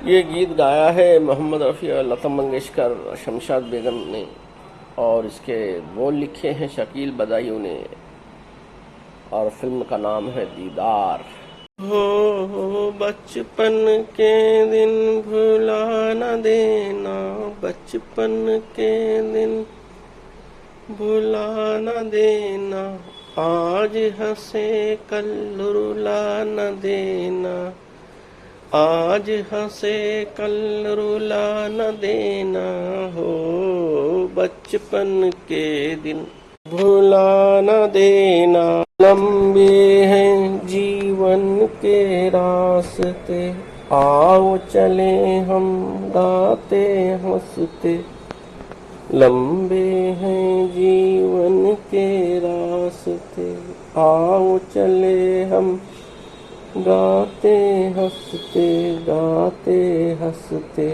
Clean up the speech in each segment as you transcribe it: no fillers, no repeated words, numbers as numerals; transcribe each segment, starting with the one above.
ये गीत गाया है मोहम्मद रफ़ी और लता मंगेशकर, शमशाद बेगम ने, और इसके बोल लिखे हैं शकील बदायूं ने, और फिल्म का नाम है दीदार। हो बचपन के दिन भुला न देना, बचपन के दिन भुला न देना, आज हंसे कल रुला न देना, आज हंसे कल रुला न देना, हो बचपन के दिन भुला न देना। लंबे हैं जीवन के रास्ते, आओ चले हम गाते हंसते। लंबे हैं जीवन के रास्ते, आओ चले हम गाते हंसते, गाते हंसते।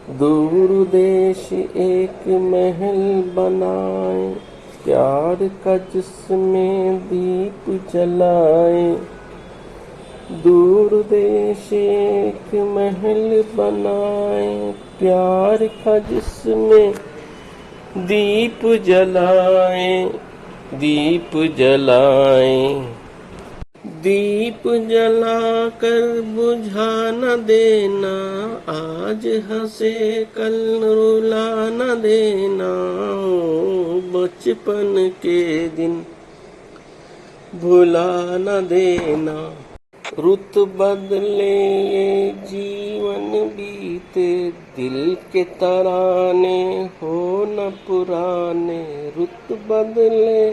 दूर देश एक महल बनाए, प्यार का जिसमें दीप जलाए। दूर देश एक महल बनाए, प्यार का जिसमें दीप जलाए, दीप जलाए। दीप जलाकर बुझा न देना, आज हंसे कल रुला न देना, बचपन के दिन भुला न देना। रुत बदले ये जीवन बीते, दिल के तराने हो न पुराने। रुत बदले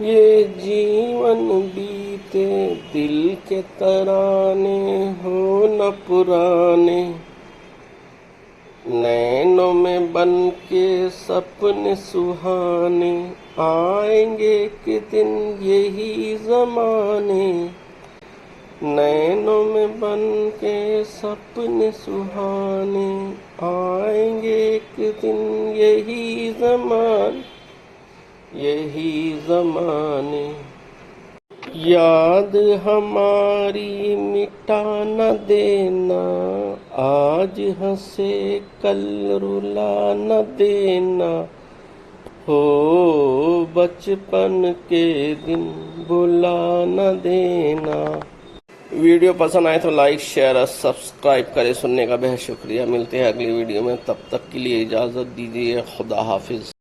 ये जीवन बीते, दिल के तराने हो न पुराने। नैनों में बन के सपने सुहाने, आएंगे एक दिन यही ज़माने। नैनों में बन के सपने सुहाने, आएंगे एक दिन यही ज़माने, यही ज़माने। याद हमारी मिटा न देना, आज हंसे कल रुला न देना, हो बचपन के दिन भुला न देना। वीडियो पसंद आए तो लाइक शेयर और सब्सक्राइब करें। सुनने का बेहद शुक्रिया। मिलते हैं अगली वीडियो में, तब तक के लिए इजाज़त दीजिए। खुदा हाफिज़।